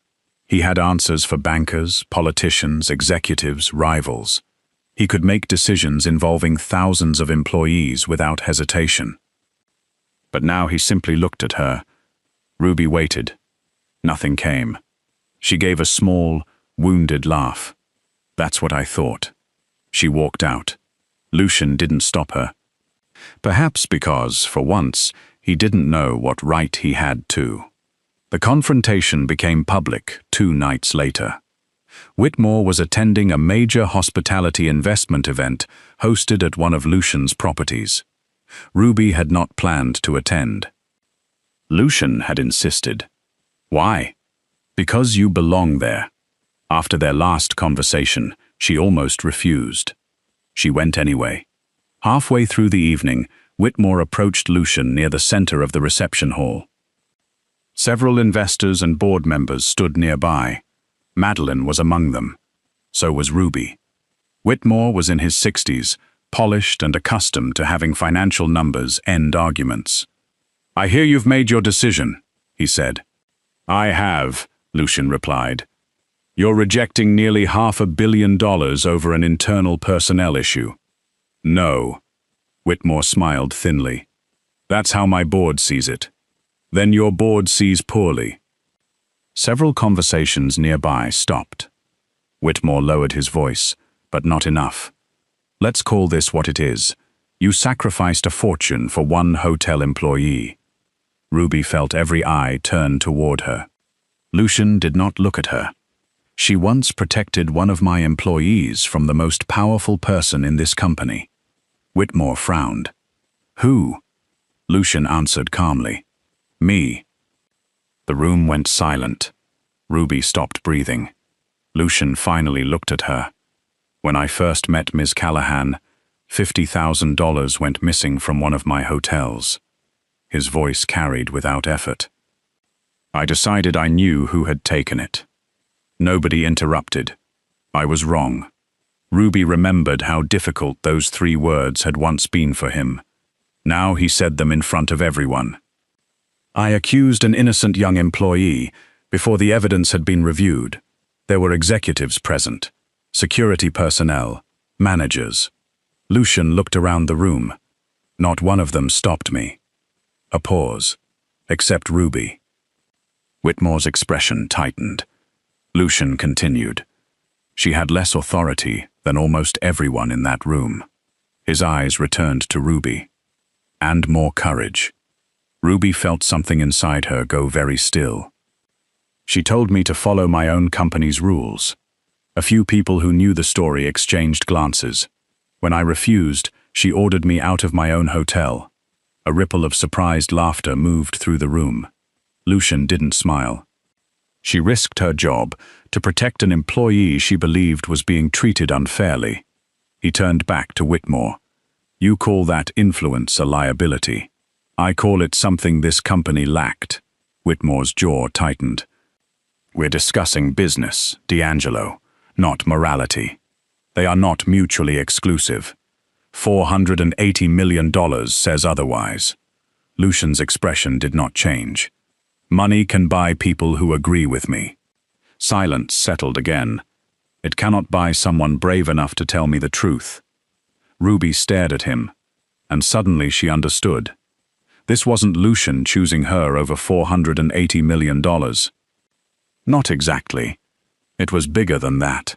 [SPEAKER 2] He had answers for bankers, politicians, executives, rivals. He could make decisions involving thousands of employees without hesitation. But now he simply looked at her. Ruby waited. Nothing came. She gave a small, wounded laugh. "That's what I thought." She walked out. Lucian didn't stop her. Perhaps because, for once, he didn't know what right he had to. The confrontation became public 2 nights later. Whitmore was attending a major hospitality investment event hosted at one of Lucian's properties. Ruby had not planned to attend. Lucian had insisted. Why? Because you belong there. After their last conversation, she almost refused. She went anyway. Halfway through the evening, Whitmore approached Lucian near the center of the reception hall. Several investors and board members stood nearby. Madeline was among them. So was Ruby. Whitmore was in his 60s, polished and accustomed to having financial numbers end arguments. "I hear you've made your decision," he said. "I have," Lucian replied. "You're rejecting nearly $500 million over an internal personnel issue." "No," Whitmore smiled thinly. "That's how my board sees it." "Then your board sees poorly." Several conversations nearby stopped. Whitmore lowered his voice, but not enough. "Let's call this what it is. You sacrificed a fortune for one hotel employee." Ruby felt every eye turn toward her. Lucian did not look at her. "She once protected one of my employees from the most powerful person in this company." Whitmore frowned. "Who?" Lucian answered calmly. "Me." The room went silent. Ruby stopped breathing. Lucian finally looked at her. "When I first met Ms. Callahan, $50,000 went missing from one of my hotels." His voice carried without effort. "I decided I knew who had taken it." Nobody interrupted. I was wrong. Ruby remembered how difficult those 3 words had once been for him. Now he said them in front of everyone. "I accused an innocent young employee before the evidence had been reviewed. There were executives present, security personnel, managers." Lucian looked around the room. Not one of them stopped me. A pause, except Ruby. Whitmore's expression tightened. Lucian continued. "She had less authority than almost everyone in that room." His eyes returned to Ruby. "And more courage." Ruby felt something inside her go very still. "She told me to follow my own company's rules." A few people who knew the story exchanged glances. When I refused, she ordered me out of my own hotel. A ripple of surprised laughter moved through the room. Lucian didn't smile. "She risked her job to protect an employee she believed was being treated unfairly." He turned back to Whitmore. "You call that influence a liability. I call it something this company lacked." Whitmore's jaw tightened. "We're discussing business, D'Angelo, not morality. They are not mutually exclusive. $480 million says otherwise." Lucian's expression did not change. "Money can buy people who agree with me." Silence settled again. "It cannot buy someone brave enough to tell me the truth." Ruby stared at him, and suddenly she understood. This wasn't Lucian choosing her over $480 million. Not exactly. It was bigger than that.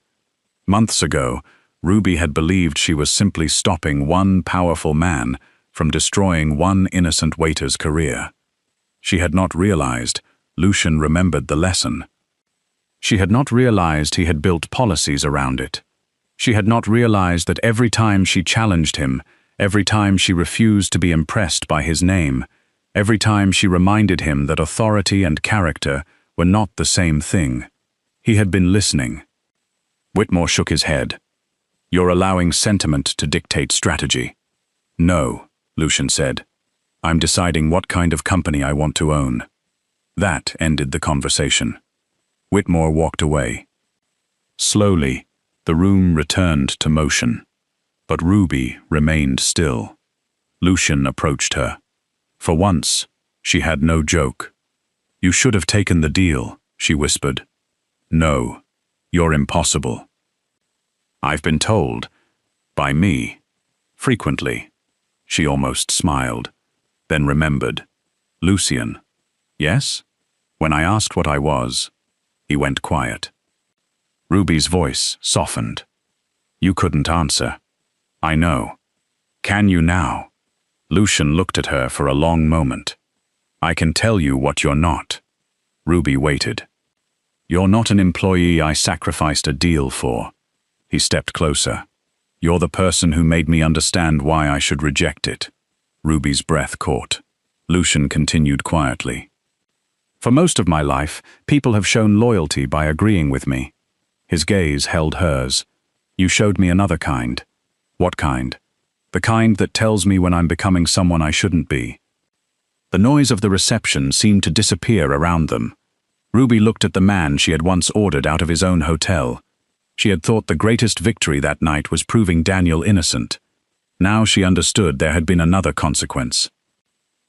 [SPEAKER 2] Months ago, Ruby had believed she was simply stopping one powerful man from destroying one innocent waiter's career. She had not realized Lucian remembered the lesson. She had not realized he had built policies around it. She had not realized that every time she challenged him, every time she refused to be impressed by his name, every time she reminded him that authority and character were not the same thing, he had been listening. Whitmore shook his head. "You're allowing sentiment to dictate strategy." "No," Lucian said. "I'm deciding what kind of company I want to own." That ended the conversation. Whitmore walked away. Slowly, the room returned to motion. But Ruby remained still. Lucian approached her. For once, she had no joke. "You should have taken the deal," she whispered. "No, you're impossible." "I've been told. By me. Frequently." She almost smiled, then remembered. "Lucian." "Yes?" When I asked what I was, he went quiet. Ruby's voice softened. "You couldn't answer." "I know. Can you now?" Lucian looked at her for a long moment. "I can tell you what you're not." Ruby waited. You're not an employee I sacrificed a deal for. He stepped closer. You're the person who made me understand why I should reject it. Ruby's breath caught. Lucian continued quietly. For most of my life, people have shown loyalty by agreeing with me. His gaze held hers. You showed me another kind. What kind? The kind that tells me when I'm becoming someone I shouldn't be. The noise of the reception seemed to disappear around them. Ruby looked at the man she had once ordered out of his own hotel. She had thought the greatest victory that night was proving Daniel innocent. Now she understood there had been another consequence.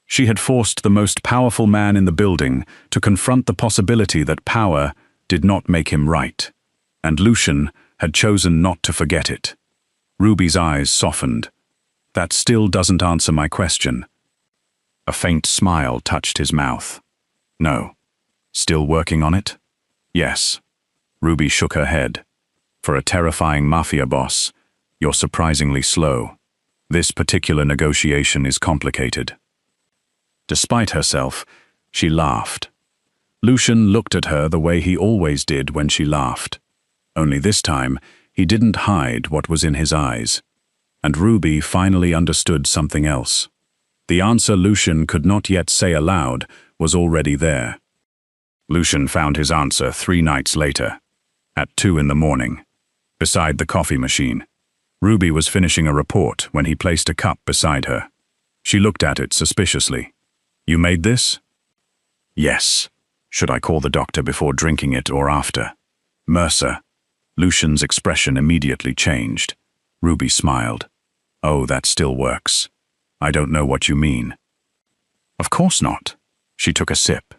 [SPEAKER 2] She had forced the most powerful man in the building to confront the possibility that power did not make him right, and Lucian had chosen not to forget it. Ruby's eyes softened. That still doesn't answer my question. A faint smile touched his mouth. No. Still working on it? Yes. Ruby shook her head. For a terrifying Mafia boss, you're surprisingly slow. This particular negotiation is complicated. Despite herself, she laughed. Lucian looked at her the way he always did when she laughed. Only this time, he didn't hide what was in his eyes. And Ruby finally understood something else. The answer Lucian could not yet say aloud was already there. Lucian found his answer 3 nights later, at 2 in the morning, beside the coffee machine. Ruby was finishing a report when he placed a cup beside her. She looked at it suspiciously. You made this? Yes. Should I call the doctor before drinking it or after? Mercer. Lucian's expression immediately changed. Ruby smiled. Oh, that still works. I don't know what you mean. Of course not. She took a sip.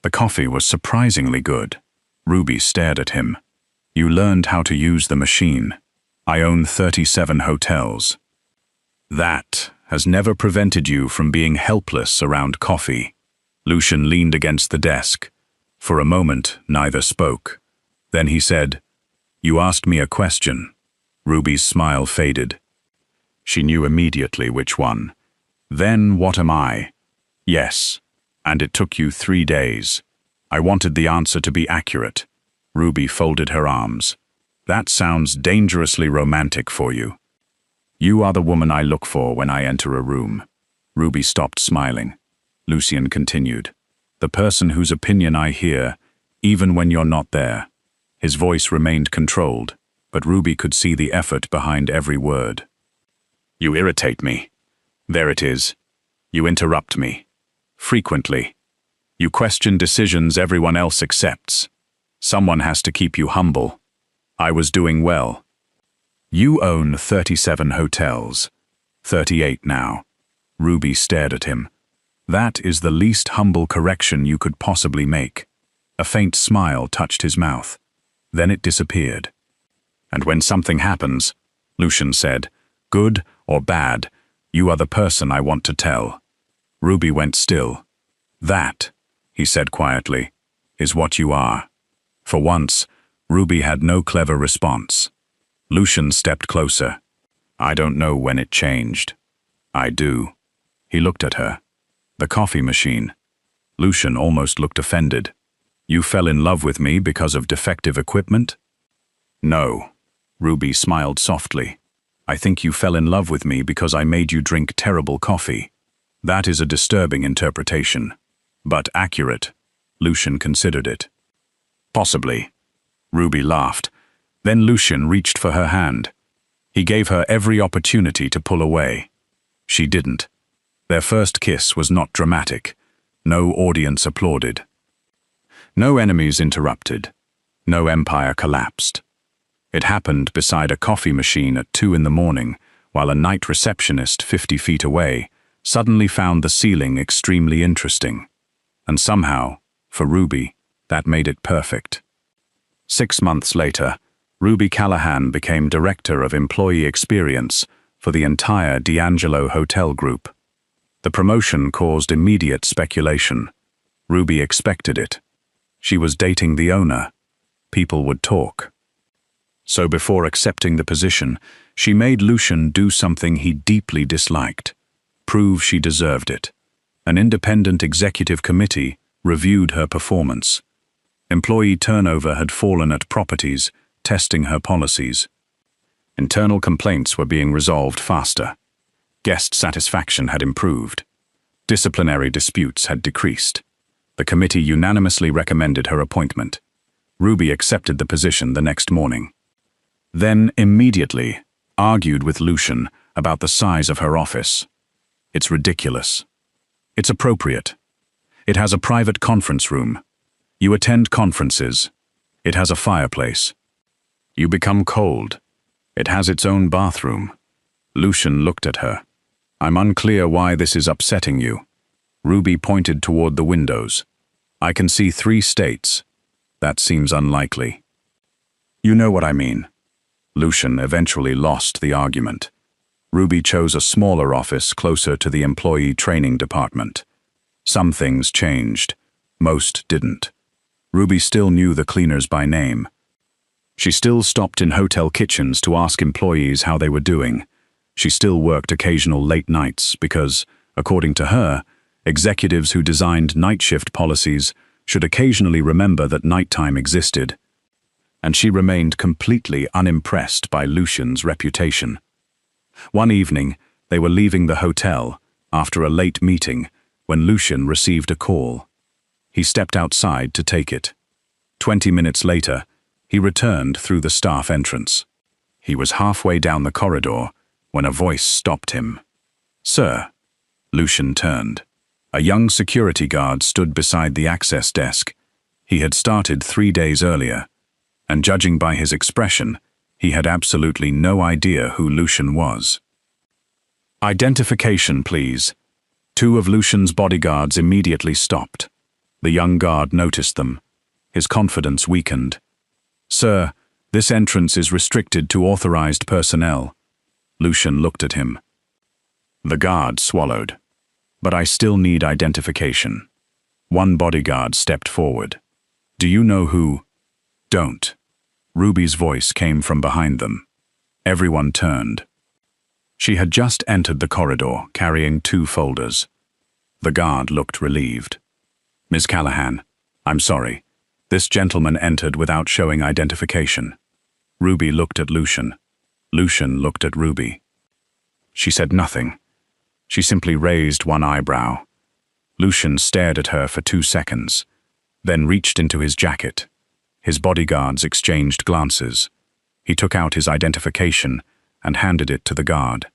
[SPEAKER 2] The coffee was surprisingly good. Ruby stared at him. You learned how to use the machine. I own 37 hotels. That has never prevented you from being helpless around coffee. Lucian leaned against the desk. For a moment, neither spoke. Then he said, You asked me a question. Ruby's smile faded. She knew immediately which one. Then what am I? Yes. And it took you 3 days. I wanted the answer to be accurate. Ruby folded her arms. That sounds dangerously romantic for you. You are the woman I look for when I enter a room. Ruby stopped smiling. Lucian continued. The person whose opinion I hear, even when you're not there. His voice remained controlled, but Ruby could see the effort behind every word. You irritate me. There it is. You interrupt me. Frequently. You question decisions everyone else accepts. Someone has to keep you humble. I was doing well. You own 37 hotels. 38 now. Ruby stared at him. That is the least humble correction you could possibly make. A faint smile touched his mouth. Then it disappeared. And when something happens, Lucian said, good or bad, you are the person I want to tell. Ruby went still. That, he said quietly, is what you are. For once, Ruby had no clever response. Lucian stepped closer. I don't know when it changed. I do. He looked at her. The coffee machine. Lucian almost looked offended. You fell in love with me because of defective equipment? No. Ruby smiled softly. I think you fell in love with me because I made you drink terrible coffee. That is a disturbing interpretation. But accurate. Lucian considered it. Possibly. Ruby laughed. Then Lucian reached for her hand. He gave her every opportunity to pull away. She didn't. Their first kiss was not dramatic. No audience applauded. No enemies interrupted. No empire collapsed. It happened beside a coffee machine at 2 in the morning, while a night receptionist 50 feet away suddenly found the ceiling extremely interesting. And somehow, for Ruby, that made it perfect. 6 months later, Ruby Callahan became Director of Employee Experience for the entire D'Angelo Hotel Group. The promotion caused immediate speculation. Ruby expected it. She was dating the owner. People would talk. So before accepting the position, she made Lucian do something he deeply disliked. Prove she deserved it. An independent executive committee reviewed her performance. Employee turnover had fallen at properties, testing her policies. Internal complaints were being resolved faster. Guest satisfaction had improved. Disciplinary disputes had decreased. The committee unanimously recommended her appointment. Ruby accepted the position the next morning. Then, immediately, argued with Lucian about the size of her office. It's ridiculous. It's appropriate. It has a private conference room. You attend conferences. It has a fireplace. You become cold. It has its own bathroom. Lucian looked at her. I'm unclear why this is upsetting you. Ruby pointed toward the windows. I can see 3 states. That seems unlikely. You know what I mean. Lucian eventually lost the argument. Ruby chose a smaller office closer to the employee training department. Some things changed. Most didn't. Ruby still knew the cleaners by name. She still stopped in hotel kitchens to ask employees how they were doing. She still worked occasional late nights because, according to her, executives who designed night shift policies should occasionally remember that nighttime existed. And she remained completely unimpressed by Lucian's reputation. One evening, they were leaving the hotel after a late meeting when Lucian received a call. He stepped outside to take it. 20 minutes later, he returned through the staff entrance. He was halfway down the corridor when a voice stopped him. Sir. Lucian turned. A young security guard stood beside the access desk. He had started 3 days earlier, and judging by his expression, he had absolutely no idea who Lucian was. Identification, please. 2 of Lucian's bodyguards immediately stopped. The young guard noticed them. His confidence weakened. Sir, this entrance is restricted to authorized personnel. Lucian looked at him. The guard swallowed. But I still need identification. One bodyguard stepped forward. Do you know who? Don't. Ruby's voice came from behind them. Everyone turned. She had just entered the corridor, carrying 2 folders. The guard looked relieved. Ms. Callahan, I'm sorry. This gentleman entered without showing identification. Ruby looked at Lucian. Lucian looked at Ruby. She said nothing. She simply raised one eyebrow. Lucian stared at her for 2 seconds, then reached into his jacket. His bodyguards exchanged glances. He took out his identification and handed it to the guard.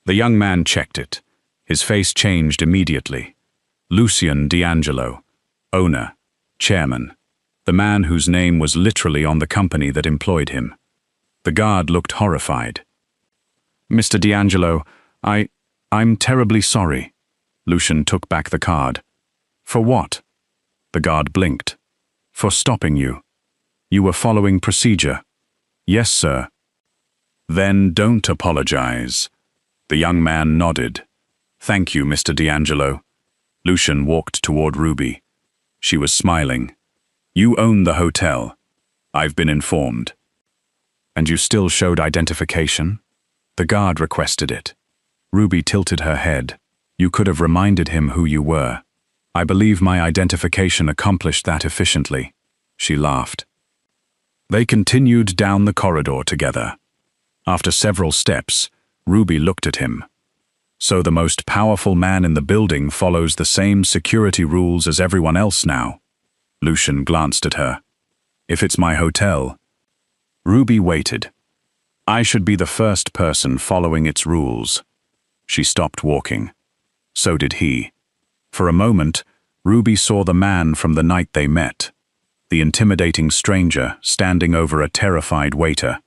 [SPEAKER 2] The young man checked it. His face changed immediately. Lucian D'Angelo, owner, chairman, the man whose name was literally on the company that employed him. The guard looked horrified. Mr. D'Angelo, I'm terribly sorry. Lucian took back the card. For what? The guard blinked. For stopping you. You were following procedure. Yes, sir. Then don't apologize. The young man nodded. Thank you, Mr. D'Angelo. Lucian walked toward Ruby. She was smiling. You own the hotel. I've been informed. And you still showed identification? The guard requested it. Ruby tilted her head. You could have reminded him who you were. I believe my identification accomplished that efficiently. She laughed. They continued down the corridor together. After several steps, Ruby looked at him. So the most powerful man in the building follows the same security rules as everyone else now. Lucian glanced at her. If it's my hotel. Ruby waited. I should be the first person following its rules. She stopped walking. So did he. For a moment, Ruby saw the man from the night they met, the intimidating stranger standing over a terrified waiter.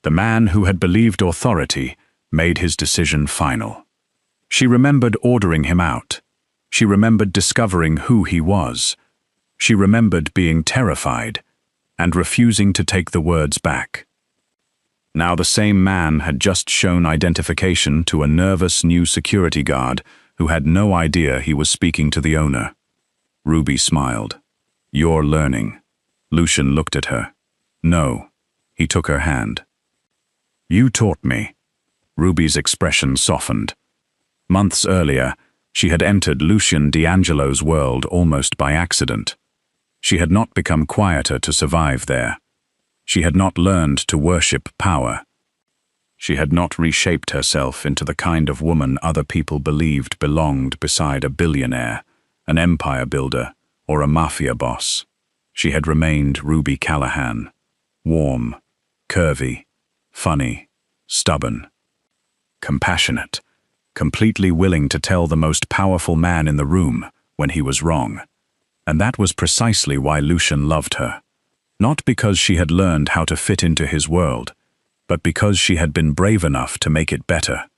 [SPEAKER 2] The man who had believed authority made his decision final. She remembered ordering him out. She remembered discovering who he was. She remembered being terrified and refusing to take the words back. Now the same man had just shown identification to a nervous new security guard who had no idea he was speaking to the owner. Ruby smiled. You're learning. Lucian looked at her. No. He took her hand. You taught me. Ruby's expression softened. Months earlier, She had entered Lucian D'Angelo's world almost by accident. She had not become quieter to survive there. She had not learned to worship power. She had not reshaped herself into the kind of woman other people believed belonged beside a billionaire, an empire builder, or a mafia boss. She had remained Ruby Callahan, warm, curvy, funny, stubborn, compassionate, completely willing to tell the most powerful man in the room when he was wrong. And that was precisely why Lucian loved her. Not because she had learned how to fit into his world, but because she had been brave enough to make it better.